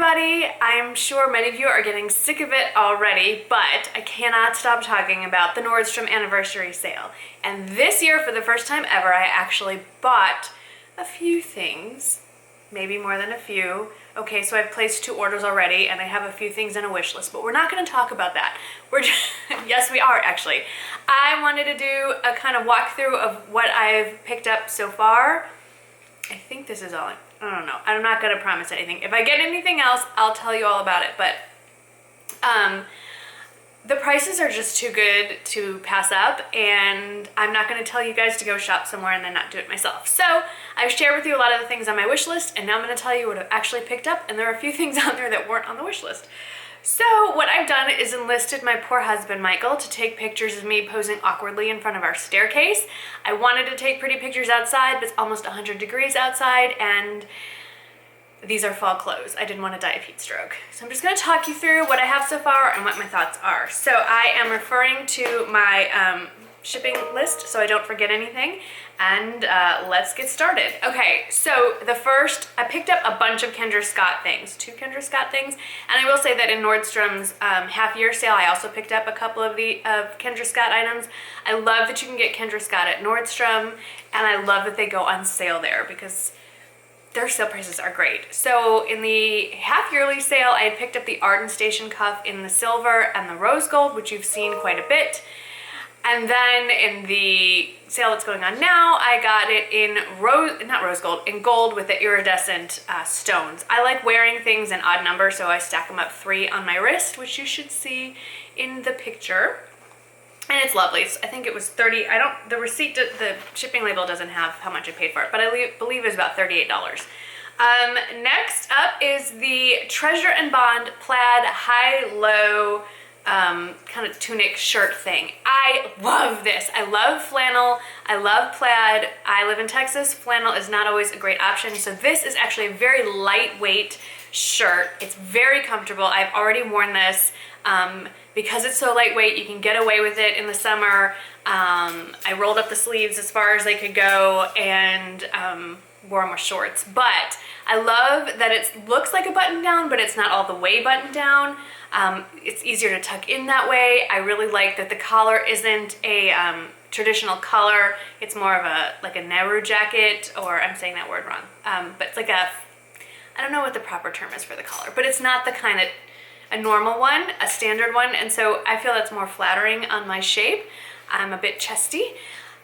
everybody. I'm sure many of you are getting sick of it already, but I cannot stop talking about the Nordstrom anniversary sale. And this year, for the first time ever, I actually bought a few things, maybe more than a few. Okay, so I've placed 2 orders already and I have a few things in a wish list, but we're not gonna talk about that. We're just, yes, we are actually. I wanted to do a kind of walkthrough of what I've picked up so far. I think this is all, I don't know. I'm not gonna promise anything. If I get anything else, I'll tell you all about it, but the prices are just too good to pass up, and I'm not gonna tell you guys to go shop somewhere and then not do it myself. So I've shared with you a lot of the things on my wish list, and now I'm gonna tell you what I've actually picked up, and there are a few things out there that weren't on the wish list. So what I've done is enlisted my poor husband, Michael, to take pictures of me posing awkwardly in front of our staircase. I wanted to take pretty pictures outside, but it's almost 100 degrees outside, and these are fall clothes. I didn't want to die of heat stroke. So I'm just gonna talk you through what I have so far and what my thoughts are. So I am referring to my shipping list so I don't forget anything, and let's get started. Okay, so the first, I picked up a bunch of Kendra Scott things, 2 Kendra Scott things, and I will say that in Nordstrom's half-year sale, I also picked up a couple of Kendra Scott items. I love that you can get Kendra Scott at Nordstrom, and I love that they go on sale there because their sale prices are great. So in the half-yearly sale, I had picked up the Arden Station cuff in the silver and the rose gold, which you've seen quite a bit. And then in the sale that's going on now, I got it in in gold with the iridescent stones. I like wearing things in odd numbers, so I stack them up 3 on my wrist, which you should see in the picture. And it's lovely. I think it was 30, the receipt, the shipping label doesn't have how much I paid for it, but I believe it was about $38. Next up is the Treasure and Bond plaid high-low kind of tunic shirt thing. I love this. I love flannel. I love plaid. I live in Texas. Flannel is not always a great option, so this is actually a very lightweight shirt. It's very comfortable. I've already worn this. Because it's so lightweight, you can get away with it in the summer. I rolled up the sleeves as far as they could go and wore them with shorts. But I love that it looks like a button down, but it's not all the way buttoned down. It's easier to tuck in that way. I really like that the collar isn't a traditional color. It's more of like a Nehru jacket, or I'm saying that word wrong. But it's like I don't know what the proper term is for the collar, but it's not the kind that a normal one, a standard one, and so I feel that's more flattering on my shape. I'm a bit chesty.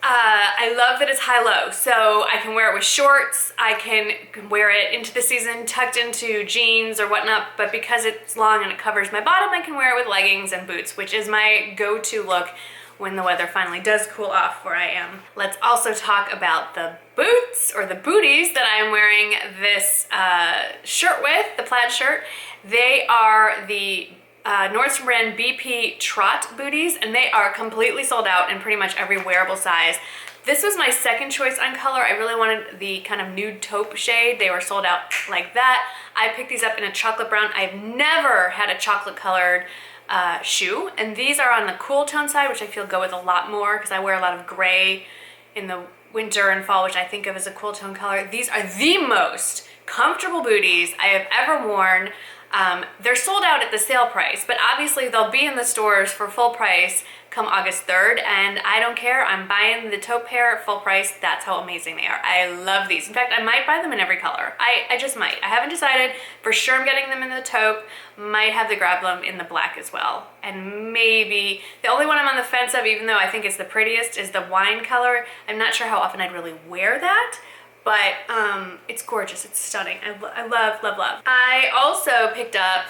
I love that it's high-low, so I can wear it with shorts, I can wear it into the season tucked into jeans or whatnot, but because it's long and it covers my bottom, I can wear it with leggings and boots, which is my go-to look when the weather finally does cool off where I am. Let's also talk about the boots, or the booties, that I'm wearing this shirt with, the plaid shirt. They are the Nordstrom brand BP Trot booties, and they are completely sold out in pretty much every wearable size. This was my second choice on color. I really wanted the kind of nude taupe shade. They were sold out like that. I picked these up in a chocolate brown. I've never had a chocolate colored shoe, and these are on the cool tone side, which I feel go with a lot more because I wear a lot of gray in the winter and fall, which I think of as a cool tone color. These are the most comfortable booties I have ever worn. They're sold out at the sale price, but obviously they'll be in the stores for full price come August 3rd, and I don't care. I'm buying the taupe pair at full price. That's how amazing they are. I love these. In fact, I might buy them in every color. I just might. I haven't decided. For sure I'm getting them in the taupe. Might have the grab them in the black as well. And maybe, the only one I'm on the fence of, even though I think it's the prettiest, is the wine color. I'm not sure how often I'd really wear that, but it's gorgeous. It's stunning. I love, love, love. I also picked up,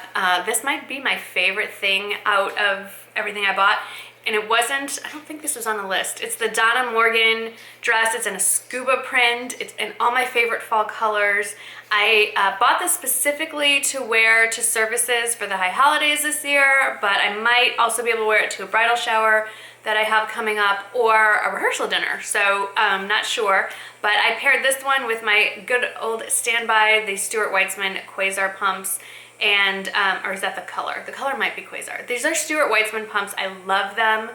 this might be my favorite thing out of everything I bought, and it wasn't, I don't think this was on the list. It's the Donna Morgan dress. It's in a scuba print. It's in all my favorite fall colors. I bought this specifically to wear to services for the high holidays this year, but I might also be able to wear it to a bridal shower that I have coming up, or a rehearsal dinner, so not sure. But I paired this one with my good old standby, the Stuart Weitzman Quasar pumps, and, or is that the color? The color might be Quasar. These are Stuart Weitzman pumps. I love them.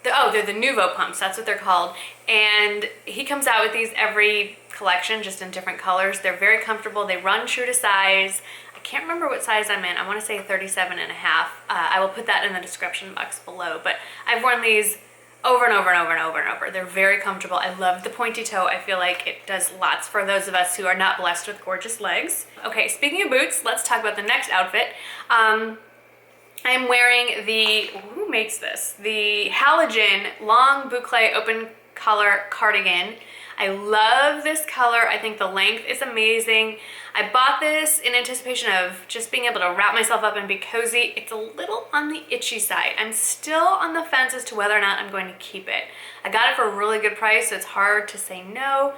They're the Nouveau pumps, that's what they're called. And he comes out with these every collection, just in different colors. They're very comfortable. They run true to size. can't remember what size I'm in. I want to say 37 and a half. I will put that in the description box below, but I've worn these over and over and over and over and over. They're very comfortable. I love the pointy toe. I feel like it does lots for those of us who are not blessed with gorgeous legs. Okay, speaking of boots, let's talk about the next outfit. I'm wearing the, who makes this? The Halogen long boucle open collar cardigan. I love this color. I think the length is amazing. I bought this in anticipation of just being able to wrap myself up and be cozy. It's a little on the itchy side. I'm still on the fence as to whether or not I'm going to keep it. I got it for a really good price, so it's hard to say no,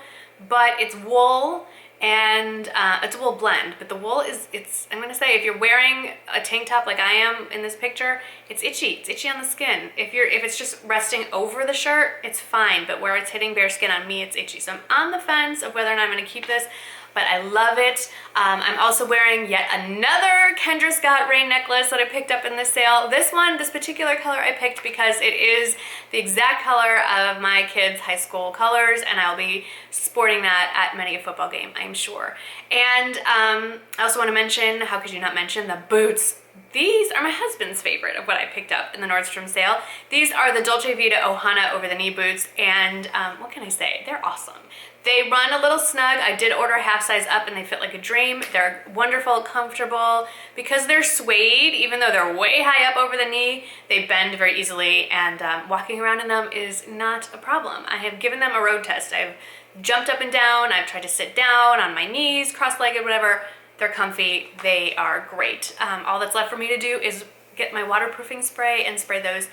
but it's wool and it's a wool blend, but the wool is, I'm gonna say, if you're wearing a tank top like I am in this picture, it's itchy on the skin. If it's just resting over the shirt, it's fine, but where it's hitting bare skin on me, it's itchy. So I'm on the fence of whether or not I'm gonna keep this, but I love it. I'm also wearing yet another Kendra Scott rain necklace that I picked up in this sale. This particular color I picked because it is the exact color of my kids' high school colors, and I'll be sporting that at many a football game, I'm sure. And I also want to mention, how could you not mention, the boots. These are my husband's favorite of what I picked up in the Nordstrom sale. These are the Dolce Vita Ohana over the knee boots, and what can I say? They're awesome. They run a little snug. I did order a half size up and they fit like a dream. They're wonderful, comfortable. Because they're suede, even though they're way high up over the knee, they bend very easily, and walking around in them is not a problem. I have given them a road test. I've jumped up and down. I've tried to sit down on my knees, cross-legged, whatever. They're comfy. They are great. All that's left for me to do is get my waterproofing spray and spray those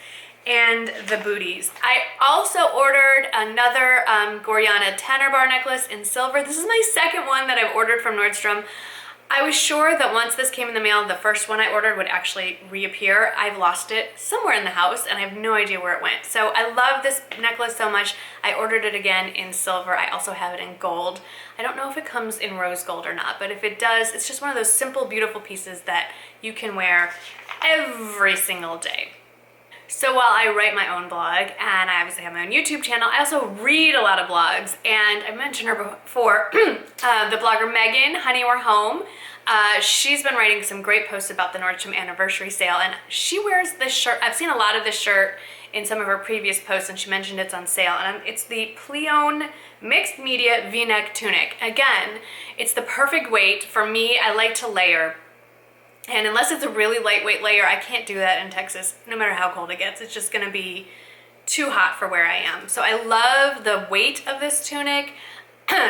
and the booties. I also ordered another Gorjana tenor bar necklace in silver. This is my second one that I've ordered from Nordstrom. I was sure that once this came in the mail, the first one I ordered would actually reappear. I've lost it somewhere in the house and I have no idea where it went. So I love this necklace so much. I ordered it again in silver. I also have it in gold. I don't know if it comes in rose gold or not, but if it does, it's just one of those simple, beautiful pieces that you can wear every single day. So while I write my own blog, and I obviously have my own YouTube channel, I also read a lot of blogs, and I mentioned her before, the blogger Megan, Honey We're Home. She's been writing some great posts about the Nordstrom anniversary sale, and she wears this shirt. I've seen a lot of this shirt in some of her previous posts, and she mentioned it's on sale, and it's the Pleon Mixed Media V-neck tunic. Again, it's the perfect weight. For me, I like to layer. And unless it's a really lightweight layer, I can't do that in Texas, no matter how cold it gets. It's just gonna be too hot for where I am. So I love the weight of this tunic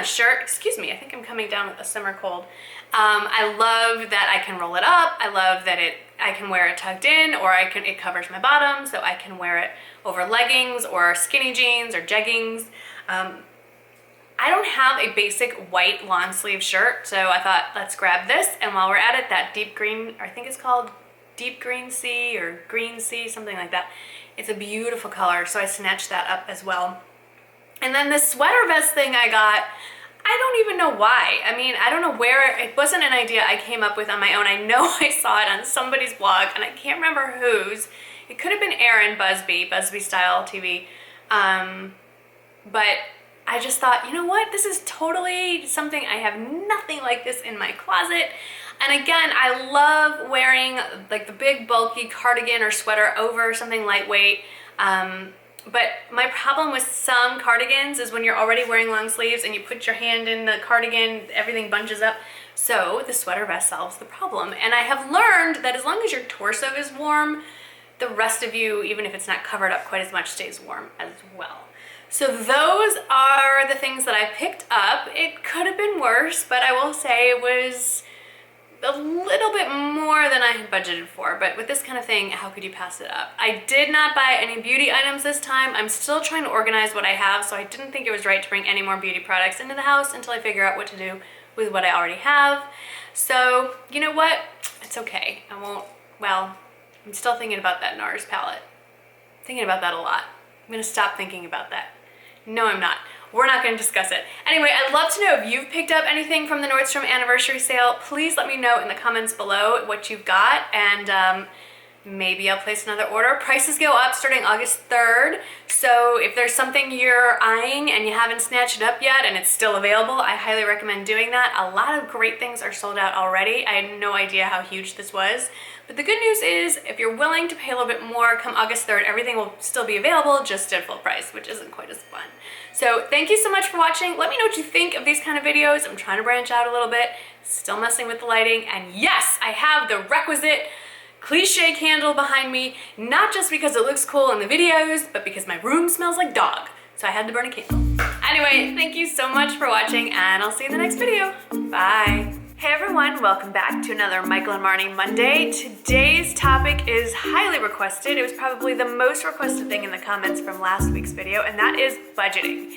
shirt. Excuse me, I think I'm coming down with a summer cold. I love that I can roll it up. I love that I can wear it tucked in, or it covers my bottom, so I can wear it over leggings or skinny jeans or jeggings. I don't have a basic white long sleeve shirt, so I thought, let's grab this, and while we're at it, that deep green, I think it's called deep green sea or green sea, something like that. It's a beautiful color, so I snatched that up as well. And then this sweater vest thing I got, I don't even know why. I mean, I don't know where, it wasn't an idea I came up with on my own. I know I saw it on somebody's blog, and I can't remember whose. It could have been Erin Busby Style TV, but I just thought, you know what, this is totally something, I have nothing like this in my closet. And again, I love wearing like the big bulky cardigan or sweater over something lightweight. But my problem with some cardigans is when you're already wearing long sleeves and you put your hand in the cardigan, everything bunches up. So the sweater vest solves the problem. And I have learned that as long as your torso is warm, the rest of you, even if it's not covered up quite as much, stays warm as well. So those are the things that I picked up. It could have been worse, but I will say it was a little bit more than I had budgeted for. But with this kind of thing, how could you pass it up? I did not buy any beauty items this time. I'm still trying to organize what I have, so I didn't think it was right to bring any more beauty products into the house until I figure out what to do with what I already have. So, you know what? It's okay. I'm still thinking about that NARS palette. Thinking about that a lot. I'm gonna stop thinking about that. No, I'm not. We're not going to discuss it. Anyway, I'd love to know if you've picked up anything from the Nordstrom anniversary sale. Please let me know in the comments below what you've got. And maybe I'll place another order. Prices go up starting August 3rd, so if there's something you're eyeing and you haven't snatched it up yet and it's still available, I highly recommend doing that. A lot of great things are sold out already. I had no idea how huge this was. But the good news is, if you're willing to pay a little bit more, come August 3rd, everything will still be available, just at full price, which isn't quite as fun. So thank you so much for watching. Let me know what you think of these kind of videos. I'm trying to branch out a little bit, still messing with the lighting. And yes, I have the requisite cliche candle behind me, not just because it looks cool in the videos, but because my room smells like dog. So I had to burn a candle. Anyway, thank you so much for watching, and I'll see you in the next video. Bye. Hey everyone, welcome back to another Michael and Marnie Monday. Today's topic is highly requested. It was probably the most requested thing in the comments from last week's video, and that is budgeting.